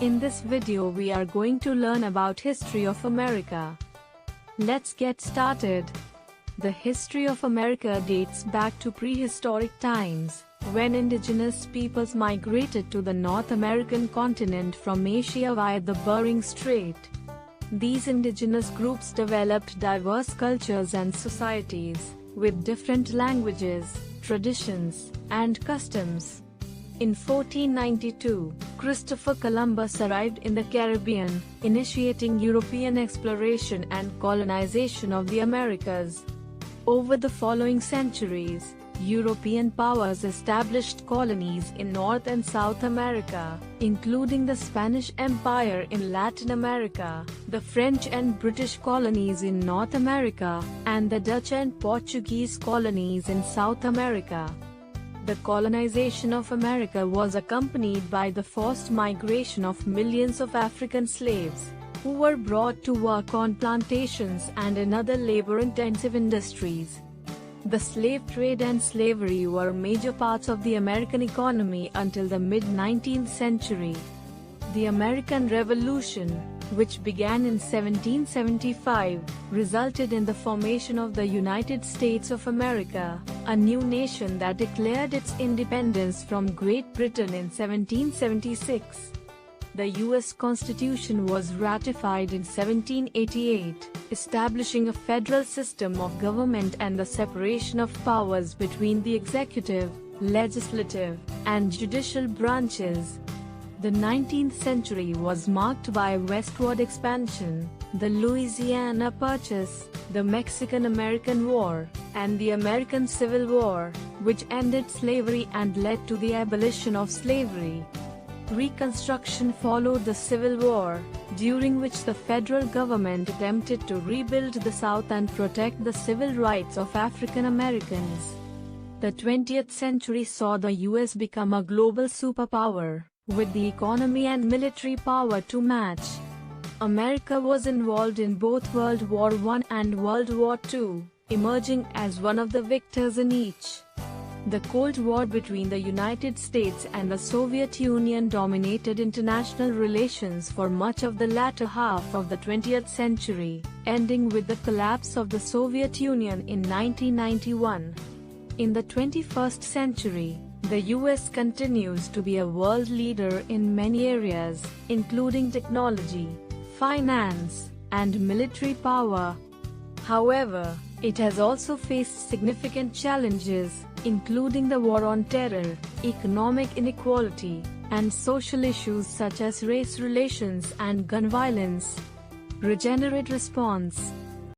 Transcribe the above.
In this video we are going to learn about history of America. Let's get started. The history of America dates back to prehistoric times, when indigenous peoples migrated to the North American continent from Asia via the Bering Strait. These indigenous groups developed diverse cultures and societies, with different languages, traditions, and customs. In 1492, Christopher Columbus arrived in the Caribbean, initiating European exploration and colonization of the Americas. Over the following centuries, European powers established colonies in North and South America, including the Spanish Empire in Latin America, the French and British colonies in North America, and the Dutch and Portuguese colonies in South America. The colonization of America was accompanied by the forced migration of millions of African slaves, who were brought to work on plantations and in other labor-intensive industries. The slave trade and slavery were major parts of the American economy until the mid-19th century. The American Revolution, which began in 1775, resulted in the formation of the United States of America, a new nation that declared its independence from Great Britain in 1776. The U.S. Constitution was ratified in 1788, establishing a federal system of government and the separation of powers between the executive, legislative, and judicial branches. The 19th century was marked by westward expansion, the Louisiana Purchase, the Mexican-American War, and the American Civil War, which ended slavery and led to the abolition of slavery. Reconstruction followed the Civil War, during which the federal government attempted to rebuild the South and protect the civil rights of African Americans. The 20th century saw the U.S. become a global superpower, with the economy and military power to match. America was involved in both World War I and World War II, emerging as one of the victors in each. The Cold War between the United States and the Soviet Union dominated international relations for much of the latter half of the 20th century, ending with the collapse of the Soviet Union in 1991. In the 21st century, the U.S. continues to be a world leader in many areas, including technology, finance, and military power. However, it has also faced significant challenges, including the war on terror, economic inequality, and social issues such as race relations and gun violence. Regenerate response.